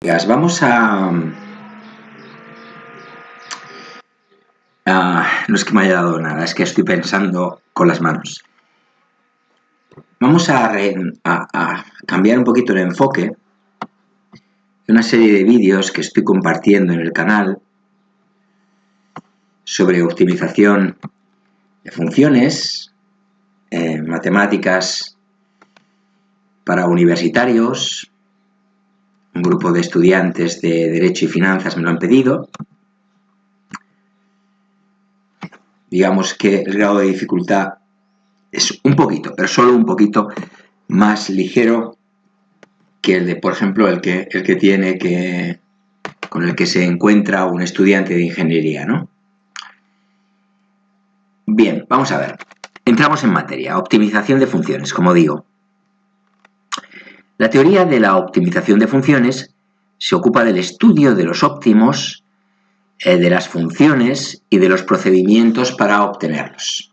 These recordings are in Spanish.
Vamos no es que me haya dado nada, es que estoy pensando con las manos. Vamos a cambiar un poquito el enfoque de una serie de vídeos que estoy compartiendo en el canal sobre optimización de funciones, matemáticas para universitarios. Un grupo de estudiantes de Derecho y Finanzas me lo han pedido. Digamos que el grado de dificultad es un poquito, pero solo un poquito más ligero que el de, por ejemplo, el que con el que se encuentra un estudiante de ingeniería, ¿no? Bien, vamos a ver. Entramos en materia. Optimización de funciones, como digo. La teoría de la optimización de funciones se ocupa del estudio de los óptimos, de las funciones y de los procedimientos para obtenerlos.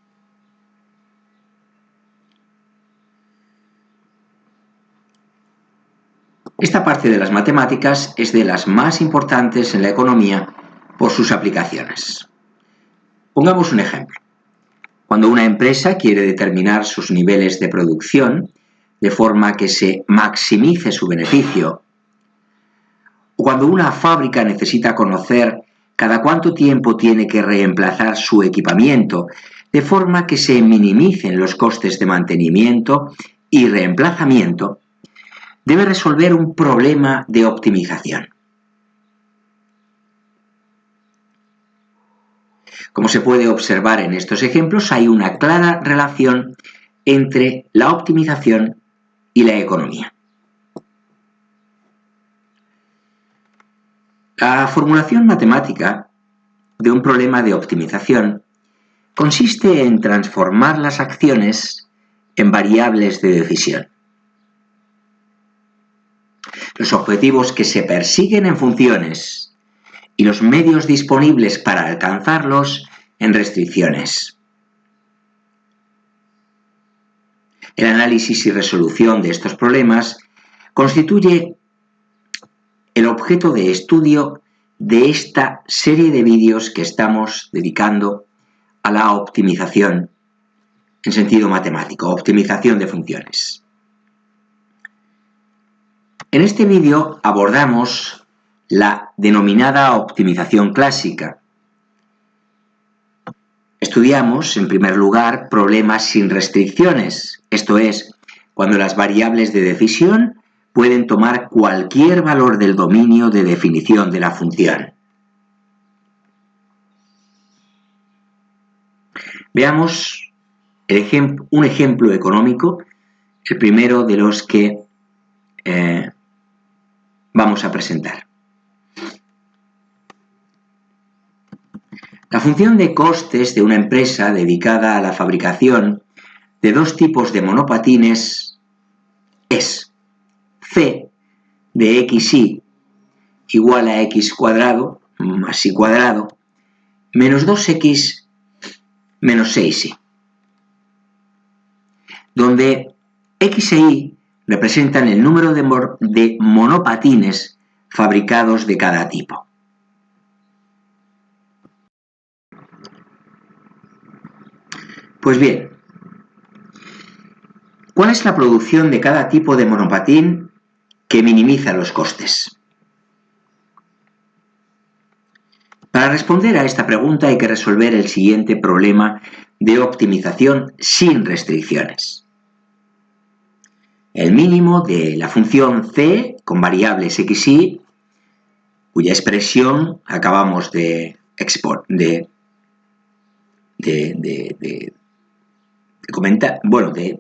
Esta parte de las matemáticas es de las más importantes en la economía por sus aplicaciones. Pongamos un ejemplo. Cuando una empresa quiere determinar sus niveles de producción de forma que se maximice su beneficio, o cuando una fábrica necesita conocer cada cuánto tiempo tiene que reemplazar su equipamiento de forma que se minimicen los costes de mantenimiento y reemplazamiento, debe resolver un problema de optimización. Como se puede observar en estos ejemplos, hay una clara relación entre la optimización y la economía. La formulación matemática de un problema de optimización consiste en transformar las acciones en variables de decisión. Los objetivos que se persiguen en funciones y los medios disponibles para alcanzarlos en restricciones. El análisis y resolución de estos problemas constituye el objeto de estudio de esta serie de vídeos que estamos dedicando a la optimización en sentido matemático, optimización de funciones. En este vídeo abordamos la denominada optimización clásica. Estudiamos, en primer lugar, problemas sin restricciones, esto es, cuando las variables de decisión pueden tomar cualquier valor del dominio de definición de la función. Veamos un ejemplo económico, el primero de los que vamos a presentar. La función de costes de una empresa dedicada a la fabricación de dos tipos de monopatines es C de xy igual a x cuadrado más y cuadrado menos 2x menos 6y, donde x e y representan el número de monopatines fabricados de cada tipo. Pues bien, ¿cuál es la producción de cada tipo de monopatín que minimiza los costes? Para responder a esta pregunta hay que resolver el siguiente problema de optimización sin restricciones. El mínimo de la función c con variables x y, cuya expresión acabamos de comentar, bueno, de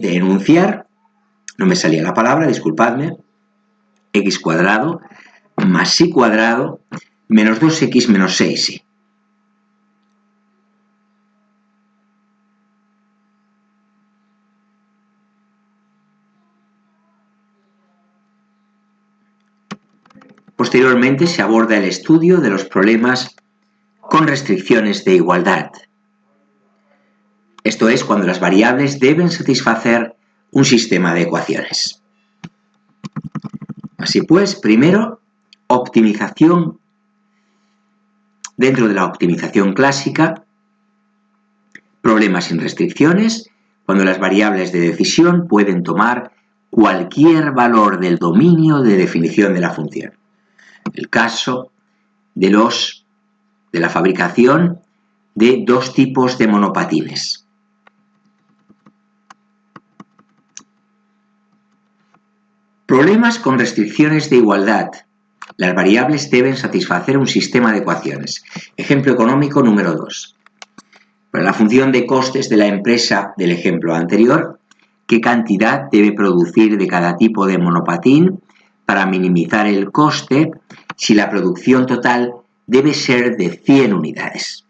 enunciar, no me salía la palabra, disculpadme, x cuadrado más y cuadrado menos 2x menos 6y. Posteriormente se aborda el estudio de los problemas con restricciones de igualdad. Esto es cuando las variables deben satisfacer un sistema de ecuaciones. Así pues, primero, optimización. Dentro de la optimización clásica, problemas sin restricciones, cuando las variables de decisión pueden tomar cualquier valor del dominio de definición de la función. El caso de la fabricación de dos tipos de monopatines. Problemas con restricciones de igualdad. Las variables deben satisfacer un sistema de ecuaciones. Ejemplo económico número 2. Para la función de costes de la empresa del ejemplo anterior, ¿qué cantidad debe producir de cada tipo de monopatín para minimizar el coste si la producción total debe ser de 100 unidades?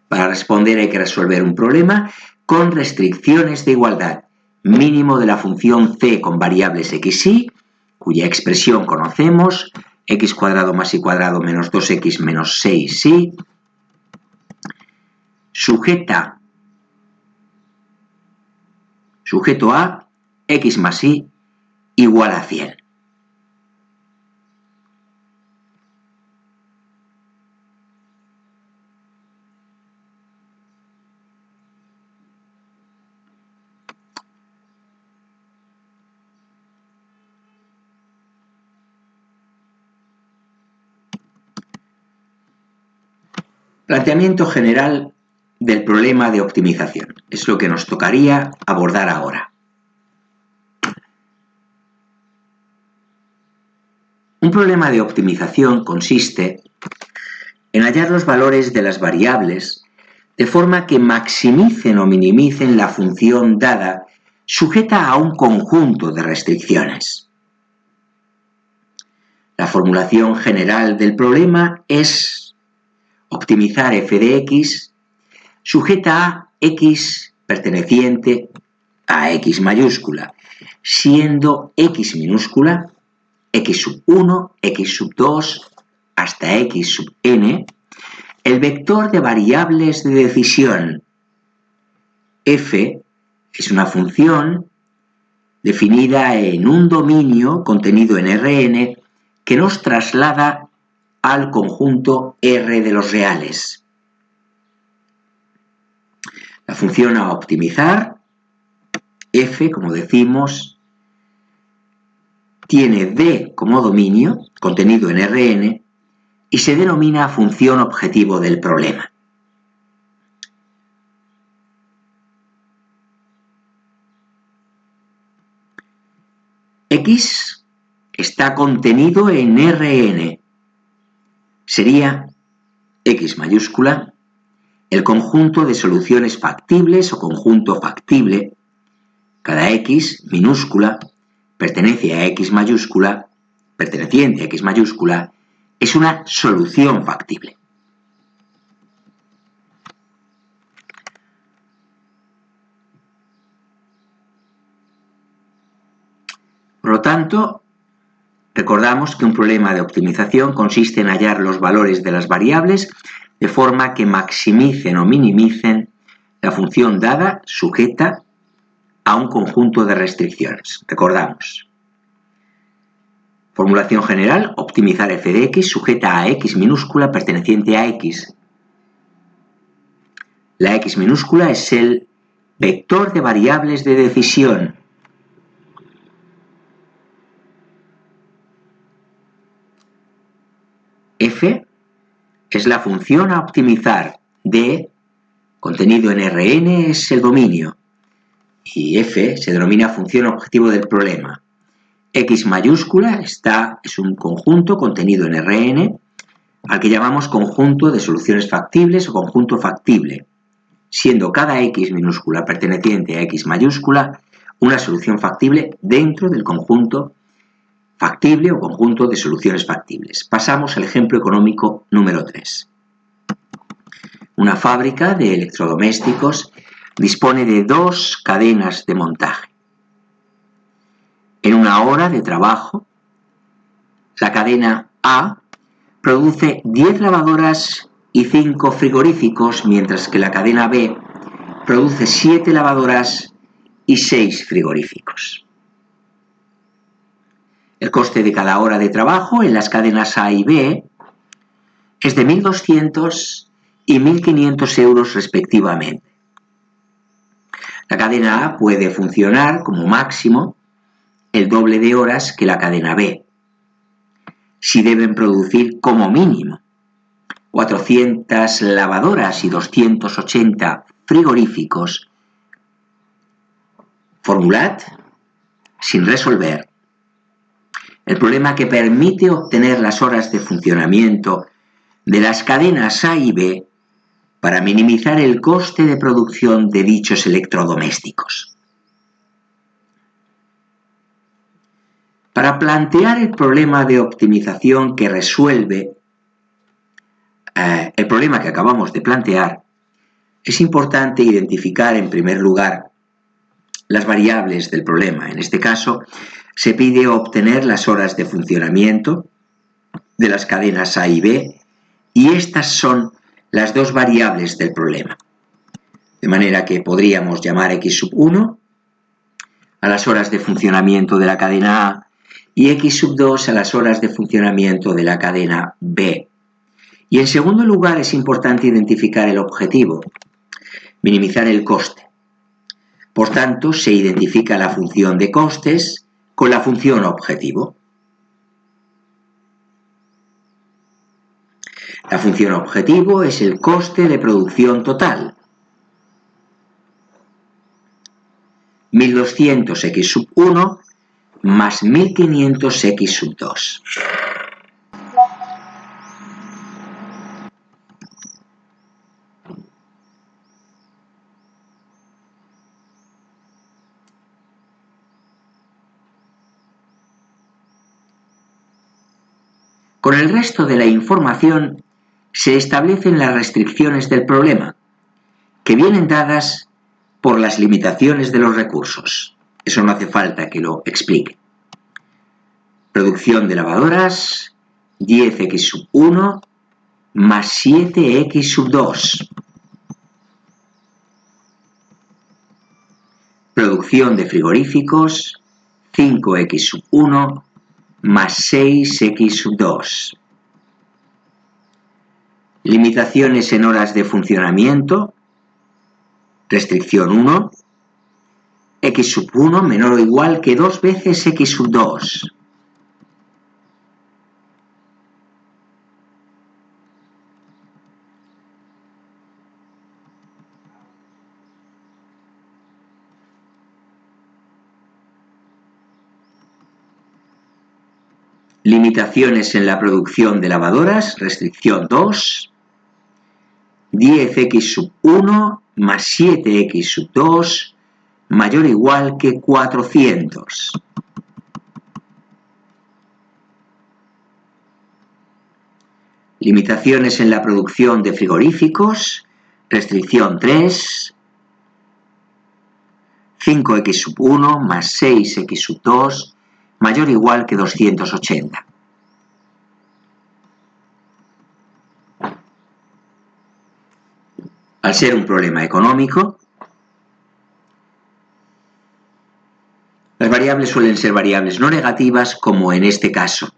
Para responder hay que resolver un problema con restricciones de igualdad. Mínimo de la función c con variables x y, cuya expresión conocemos, x cuadrado más y cuadrado menos 2x menos 6y, sujeto a x más y igual a 100. Planteamiento general del problema de optimización. Es lo que nos tocaría abordar ahora. Un problema de optimización consiste en hallar los valores de las variables de forma que maximicen o minimicen la función dada sujeta a un conjunto de restricciones. La formulación general del problema es optimizar f de x sujeta a x perteneciente a x mayúscula, siendo x minúscula, x sub 1, x sub 2, hasta x sub n, el vector de variables de decisión. F es una función definida en un dominio contenido en Rn que nos traslada al conjunto R de los reales. La función a optimizar, f, como decimos, tiene D como dominio, contenido en Rn, y se denomina función objetivo del problema. X está contenido en Rn. Sería x mayúscula el conjunto de soluciones factibles o conjunto factible. Cada x minúscula perteneciente a x mayúscula, es una solución factible. Por lo tanto, recordamos que un problema de optimización consiste en hallar los valores de las variables de forma que maximicen o minimicen la función dada sujeta a un conjunto de restricciones. Recordamos. Formulación general, optimizar f de x sujeta a x minúscula perteneciente a x. La x minúscula es el vector de variables de decisión. F es la función a optimizar. D, contenido en Rn, es el dominio. Y f se denomina función objetivo del problema. X mayúscula es un conjunto contenido en Rn, al que llamamos conjunto de soluciones factibles o conjunto factible, siendo cada x minúscula perteneciente a x mayúscula una solución factible dentro del conjunto factible o conjunto de soluciones factibles. Pasamos al ejemplo económico número 3. Una fábrica de electrodomésticos dispone de 2 cadenas de montaje. En una hora de trabajo, la cadena A produce 10 lavadoras y 5 frigoríficos, mientras que la cadena B produce 7 lavadoras y 6 frigoríficos. El coste de cada hora de trabajo en las cadenas A y B es de 1.200 y 1.500 euros respectivamente. La cadena A puede funcionar como máximo el doble de horas que la cadena B, si deben producir como mínimo 400 lavadoras y 280 frigoríficos. Formulad, sin resolver, el problema que permite obtener las horas de funcionamiento de las cadenas A y B para minimizar el coste de producción de dichos electrodomésticos. Para plantear el problema de optimización que resuelve el problema que acabamos de plantear, es importante identificar en primer lugar las variables del problema. En este caso, se pide obtener las horas de funcionamiento de las cadenas A y B, y estas son las dos variables del problema. De manera que podríamos llamar x1 a las horas de funcionamiento de la cadena A y x2 a las horas de funcionamiento de la cadena B. Y en segundo lugar es importante identificar el objetivo, minimizar el coste. Por tanto, se identifica la función de costes con la función objetivo. La función objetivo es el coste de producción total. 1200x1 más 1500x2. Con el resto de la información se establecen las restricciones del problema, que vienen dadas por las limitaciones de los recursos. Eso no hace falta que lo explique. Producción de lavadoras, 10x1 más 7x2. Producción de frigoríficos, 5x1 más 6x2. Limitaciones en horas de funcionamiento. Restricción 1. x1 menor o igual que 2 veces x2. Limitaciones en la producción de lavadoras. Restricción 2. 10x1 más 7x2 mayor o igual que 400. Limitaciones en la producción de frigoríficos. Restricción 3. 5x1 más 6x2 mayor o igual que 280. Al ser un problema económico, las variables suelen ser variables no negativas, como en este caso.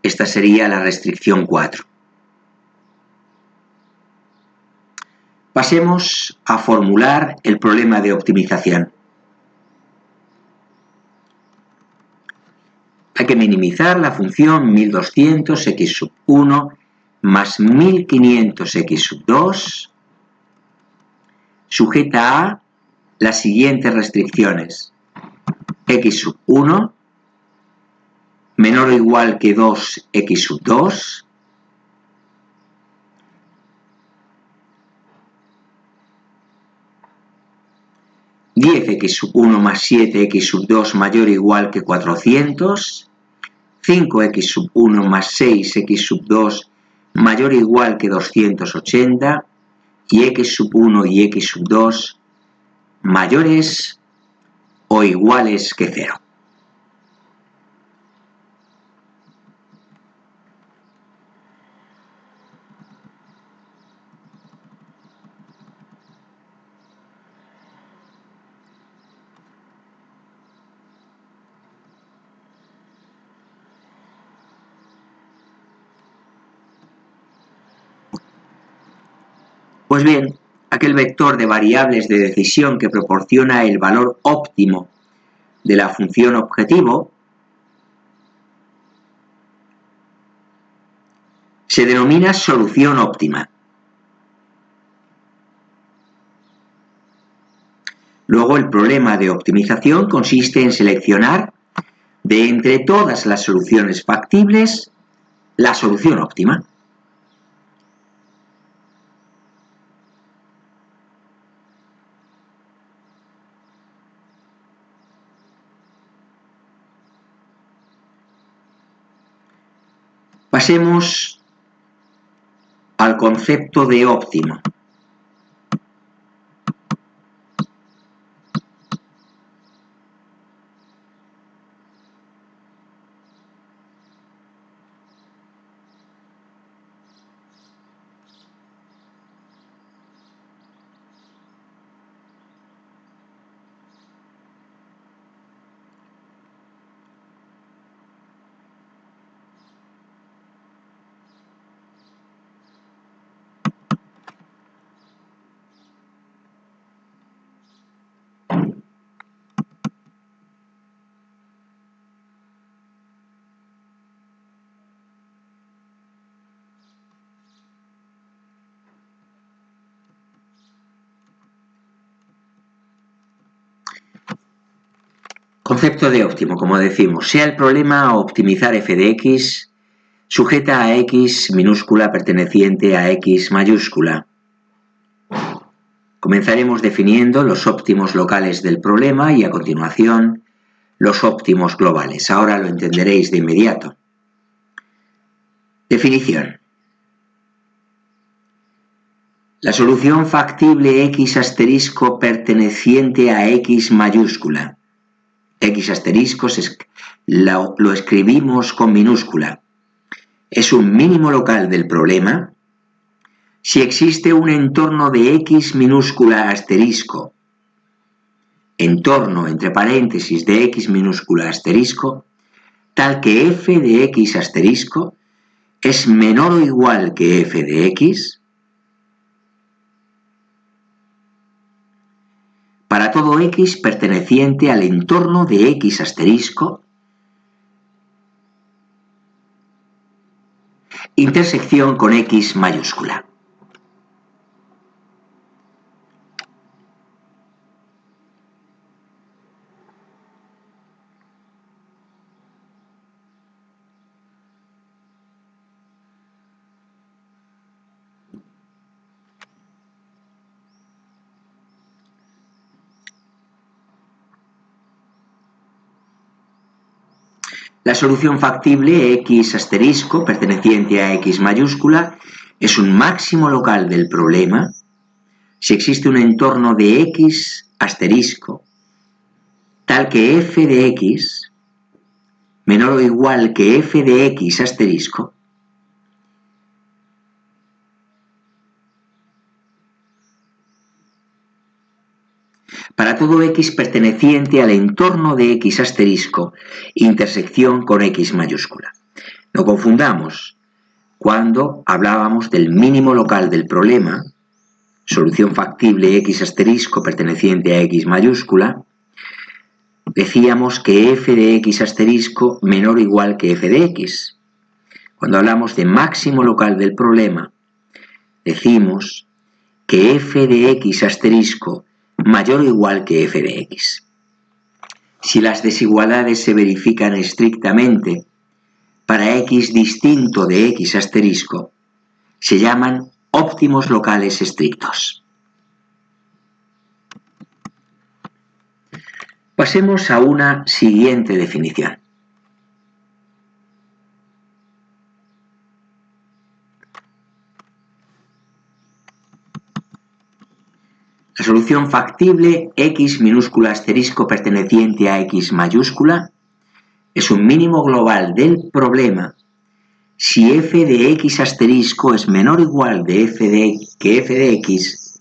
Esta sería la restricción 4. Pasemos a formular el problema de optimización. Hay que minimizar la función 1200x1 más 1500x2 sujeta a las siguientes restricciones. x1 menor o igual que 2x2, (10x1 más 7x2 mayor o igual que 400, 5x1 más 6x2 mayor o igual que 280 y x1 y x2 mayores o iguales que 0. Pues bien, aquel vector de variables de decisión que proporciona el valor óptimo de la función objetivo se denomina solución óptima. Luego, el problema de optimización consiste en seleccionar de entre todas las soluciones factibles la solución óptima. Pasemos al concepto de óptimo. Concepto de óptimo, como decimos, sea el problema a optimizar f de x sujeta a x minúscula perteneciente a x mayúscula. Comenzaremos definiendo los óptimos locales del problema y a continuación los óptimos globales. Ahora lo entenderéis de inmediato. Definición. La solución factible x asterisco perteneciente a x mayúscula. X asterisco lo escribimos con minúscula. Es un mínimo local del problema si existe un entorno de x minúscula asterisco, entorno entre paréntesis de x minúscula asterisco, tal que f de x asterisco es menor o igual que f de x para todo x perteneciente al entorno de x asterisco, intersección con x mayúscula. La solución factible x asterisco perteneciente a x mayúscula es un máximo local del problema si existe un entorno de x asterisco tal que f de x menor o igual que f de x asterisco para todo x perteneciente al entorno de x asterisco, intersección con x mayúscula. No confundamos, cuando hablábamos del mínimo local del problema, solución factible x asterisco perteneciente a x mayúscula, decíamos que f de x asterisco menor o igual que f de x. Cuando hablamos de máximo local del problema, decimos que f de x asterisco mayor o igual que f de x. Si las desigualdades se verifican estrictamente para x distinto de x asterisco, se llaman óptimos locales estrictos. Pasemos a una siguiente definición. La solución factible x minúscula asterisco perteneciente a x mayúscula es un mínimo global del problema si f de x asterisco es menor o igual que f de x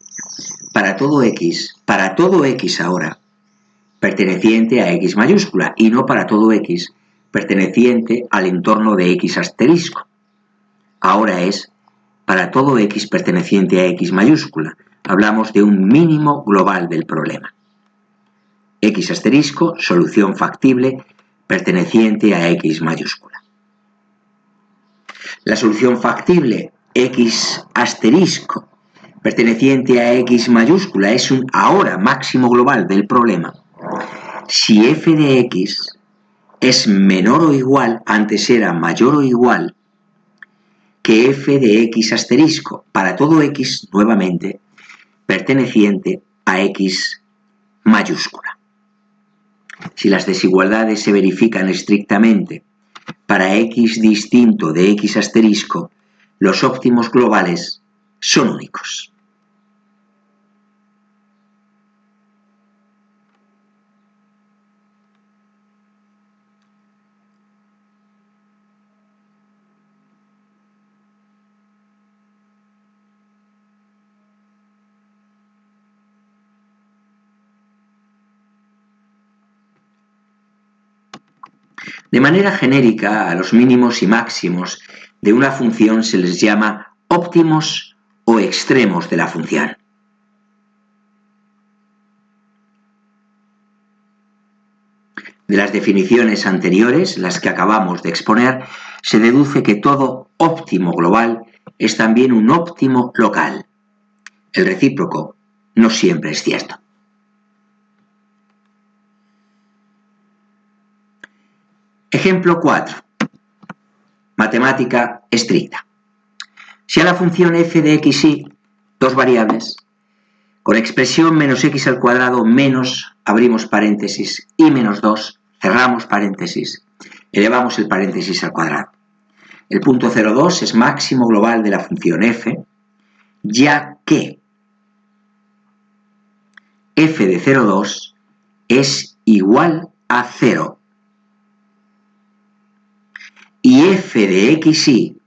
para todo x ahora perteneciente a x mayúscula y no para todo x perteneciente al entorno de x asterisco. Ahora es para todo x perteneciente a x mayúscula. Hablamos de un mínimo global del problema. X asterisco, solución factible, perteneciente a x mayúscula. La solución factible x asterisco, perteneciente a x mayúscula, es un ahora máximo global del problema si f de x es menor o igual, antes era mayor o igual, que f de x asterisco, para todo x, nuevamente, perteneciente a x mayúscula. Si las desigualdades se verifican estrictamente para x distinto de x asterisco, los óptimos globales son únicos. De manera genérica, a los mínimos y máximos de una función se les llama óptimos o extremos de la función. De las definiciones anteriores, las que acabamos de exponer, se deduce que todo óptimo global es también un óptimo local. El recíproco no siempre es cierto. Ejemplo 4. Matemática estricta. Si a la función f de xy, dos variables, con expresión menos x al cuadrado menos, abrimos paréntesis, y menos 2, cerramos paréntesis, elevamos el paréntesis al cuadrado. El punto 0,2 es máximo global de la función f, ya que f de 0,2 es igual a 0. Y f de xy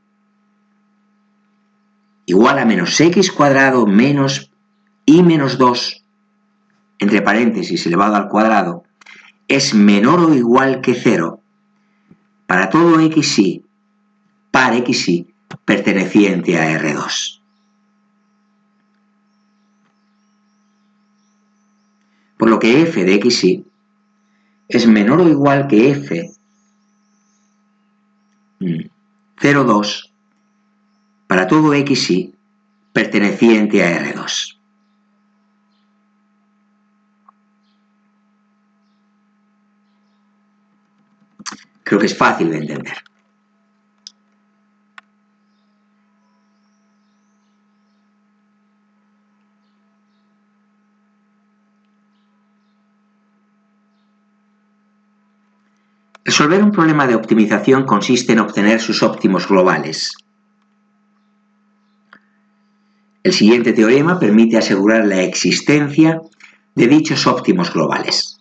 igual a menos x cuadrado menos y menos 2, entre paréntesis elevado al cuadrado, es menor o igual que 0 para todo xy par xy perteneciente a R2. Por lo que f de xy es menor o igual que f 0,2 para todo xy perteneciente a R2. Creo que es fácil de entender. Resolver un problema de optimización consiste en obtener sus óptimos globales. El siguiente teorema permite asegurar la existencia de dichos óptimos globales.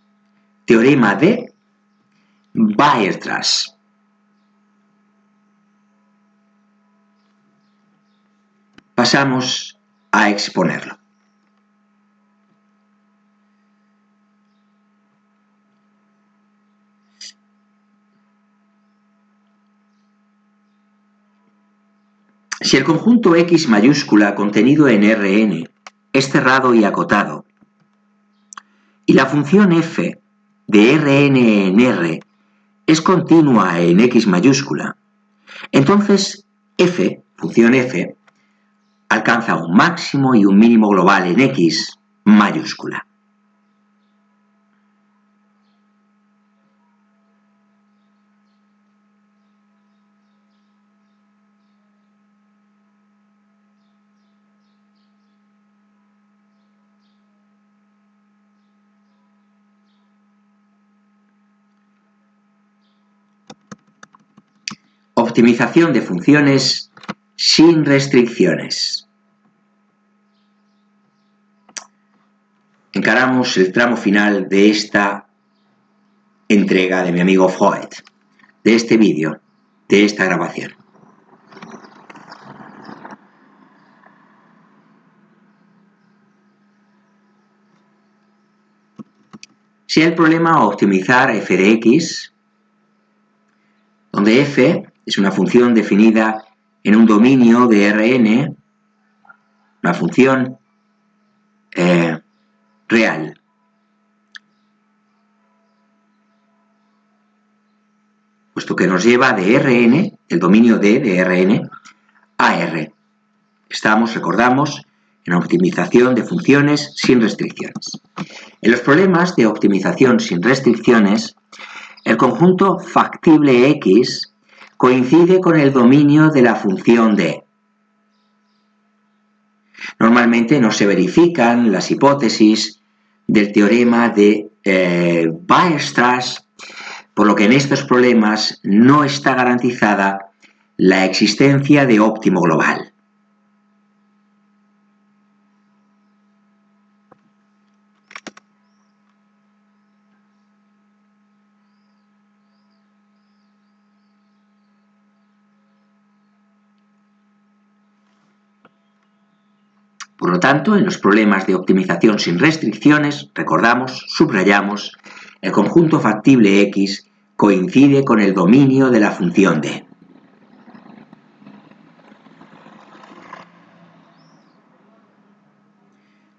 Teorema de Weierstrass. Pasamos a exponerlo. Si el conjunto X mayúscula contenido en Rn es cerrado y acotado, y la función f de Rn en R es continua en X mayúscula, entonces f, función f, alcanza un máximo y un mínimo global en X mayúscula. Optimización de funciones sin restricciones. Encaramos el tramo final de esta entrega de mi amigo Freud, de este vídeo, de esta grabación. Sea el problema optimizar f de x, donde f es una función definida en un dominio de Rn, una función real. Puesto que nos lleva de Rn, el dominio D de Rn, a R. Estamos, recordamos, en optimización de funciones sin restricciones. En los problemas de optimización sin restricciones, el conjunto factible X coincide con el dominio de la función D. Normalmente no se verifican las hipótesis del teorema de Weierstrass, por lo que en estos problemas no está garantizada la existencia de óptimo global. Por lo tanto, en los problemas de optimización sin restricciones, recordamos, subrayamos, el conjunto factible X coincide con el dominio de la función D.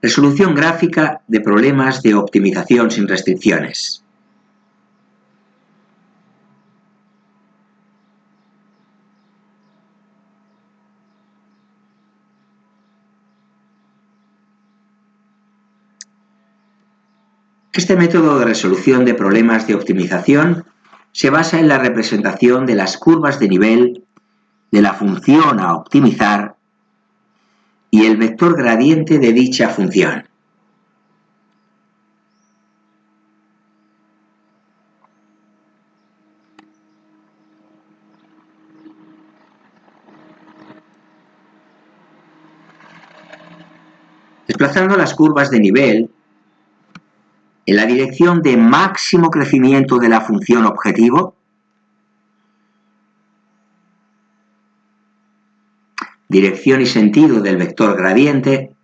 Resolución gráfica de problemas de optimización sin restricciones. Este método de resolución de problemas de optimización se basa en la representación de las curvas de nivel de la función a optimizar y el vector gradiente de dicha función. Desplazando las curvas de nivel en la dirección de máximo crecimiento de la función objetivo, dirección y sentido del vector gradiente,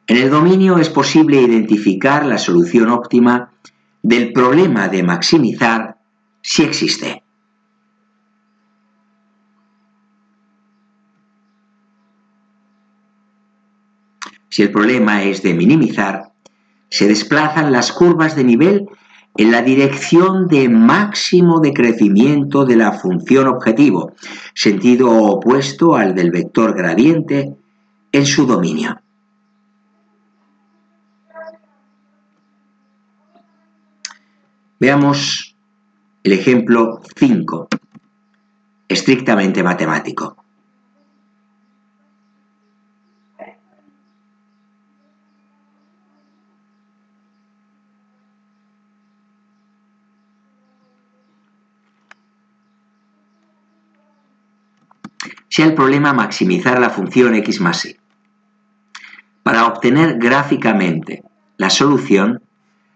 en el dominio es posible identificar la solución óptima del problema de maximizar si existe. Si el problema es de minimizar, se desplazan las curvas de nivel en la dirección de máximo de crecimiento de la función objetivo, sentido opuesto al del vector gradiente en su dominio. Veamos el ejemplo 5, estrictamente matemático. Sea el problema maximizar la función x más y. Para obtener gráficamente la solución,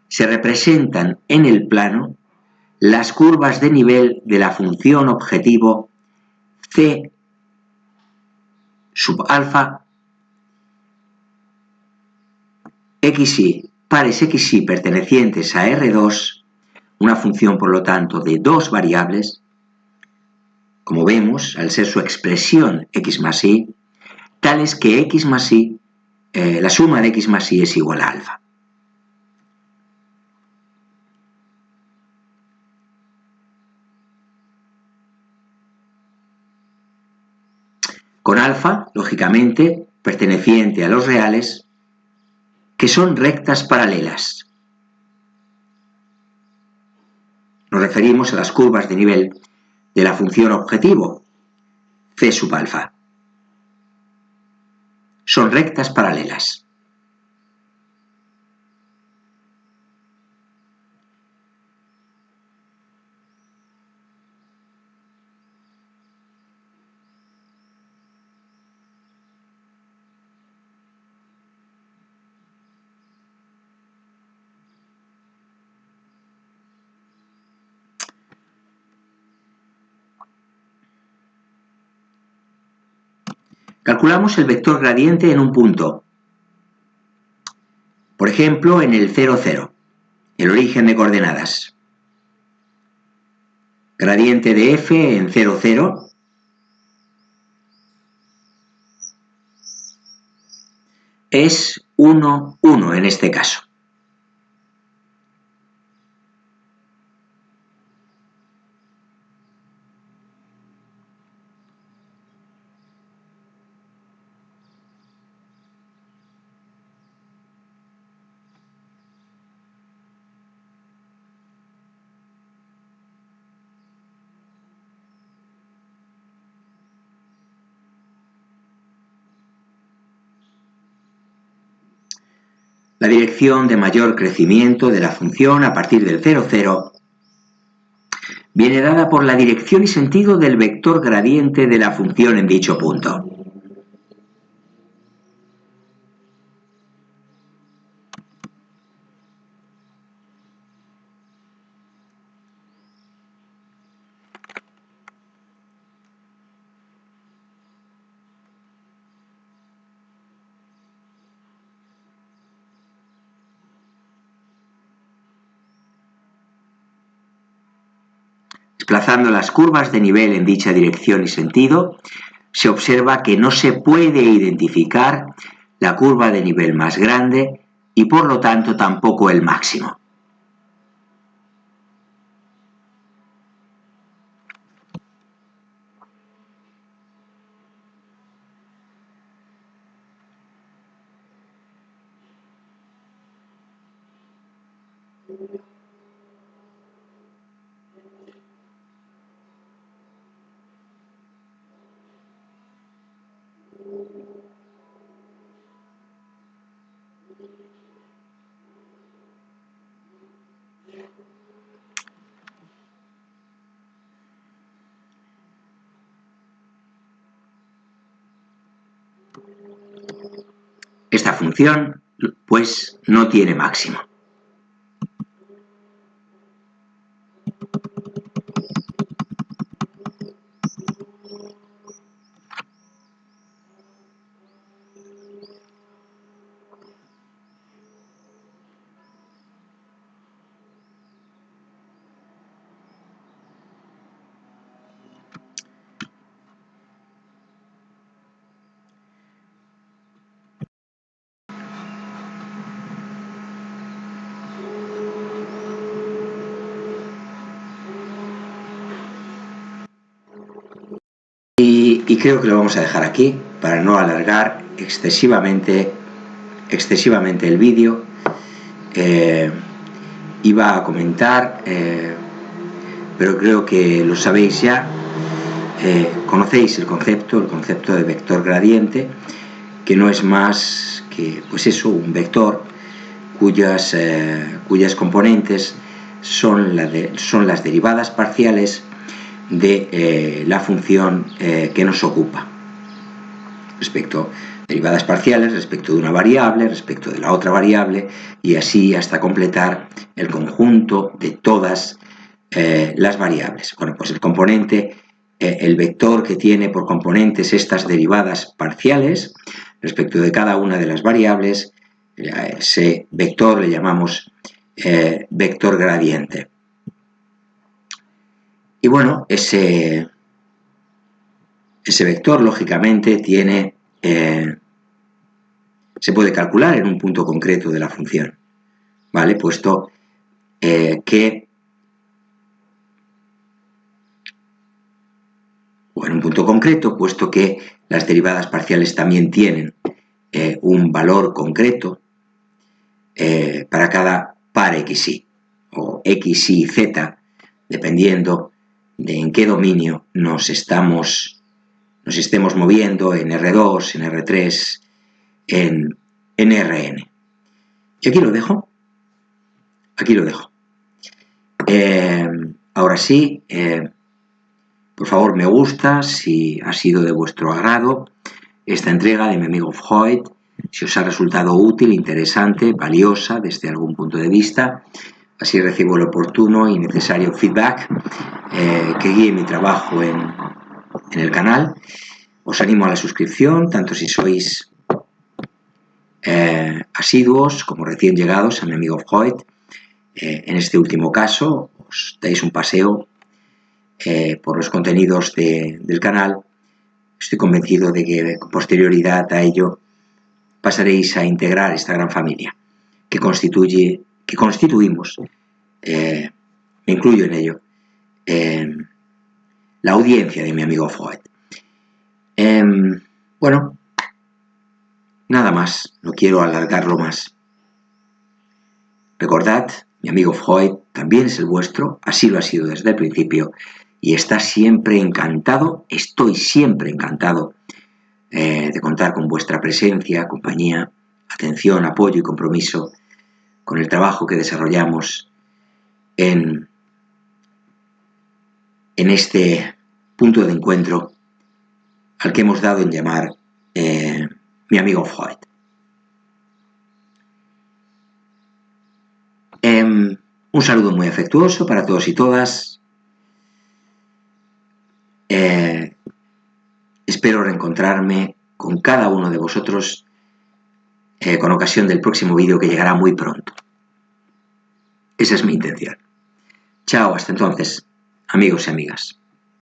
se representan en el plano las curvas de nivel de la función objetivo c sub alfa xy pares xy pertenecientes a R2, una función por lo tanto de dos variables, como vemos al ser su expresión x más y, tales que x más y, la suma de x más y es igual a alfa. Con alfa, lógicamente, perteneciente a los reales, que son rectas paralelas. Nos referimos a las curvas de nivel de la función objetivo, c sub alfa. Son rectas paralelas. Calculamos el vector gradiente en un punto, por ejemplo en el 0, 0. el origen de coordenadas. Gradiente de f en 0, 0 es 1, 1 en este caso. La dirección de mayor crecimiento de la función a partir del 0, 0 viene dada por la dirección y sentido del vector gradiente de la función en dicho punto. Desplazando las curvas de nivel en dicha dirección y sentido, se observa que no se puede identificar la curva de nivel más grande y por lo tanto tampoco el máximo. Esta función, pues, no tiene máximo. Y creo que lo vamos a dejar aquí para no alargar excesivamente el vídeo. Iba a comentar, pero creo que lo sabéis ya. Conocéis el concepto de vector gradiente, que no es más que, pues eso, un vector cuyas componentes son las derivadas parciales de la función que nos ocupa, derivadas parciales respecto de una variable, respecto de la otra variable, y así hasta completar el conjunto de todas las variables. Bueno, pues el componente, el vector que tiene por componentes estas derivadas parciales respecto de cada una de las variables, ese vector le llamamos vector gradiente. Y bueno, ese vector, lógicamente, se puede calcular en un punto concreto de la función, ¿vale? Puesto que, o en un punto concreto, puesto que las derivadas parciales también tienen un valor concreto para cada par xy, o xy y z, dependiendo de en qué dominio nos estemos moviendo, en R2, en R3, en Rn. Y aquí lo dejo. Ahora sí, por favor, me gusta si ha sido de vuestro agrado esta entrega de mi amigo Freud, si os ha resultado útil, interesante, valiosa desde algún punto de vista. Así recibo el oportuno y necesario feedback que guíe mi trabajo en el canal. Os animo a la suscripción, tanto si sois asiduos como recién llegados a mi amigo Freud. En este último caso, os dais un paseo por los contenidos del canal. Estoy convencido de que con posterioridad a ello pasaréis a integrar esta gran familia que constituimos, me incluyo en ello, la audiencia de mi amigo Freud. Bueno, nada más, no quiero alargarlo más. Recordad, mi amigo Freud también es el vuestro, así lo ha sido desde el principio, y está siempre encantado, estoy siempre encantado de contar con vuestra presencia, compañía, atención, apoyo y compromiso con el trabajo que desarrollamos en este punto de encuentro al que hemos dado en llamar mi amigo Freud. Un saludo muy afectuoso para todos y todas. Espero reencontrarme con cada uno de vosotros con ocasión del próximo vídeo que llegará muy pronto. Esa es mi intención. Chao, hasta entonces, amigos y amigas.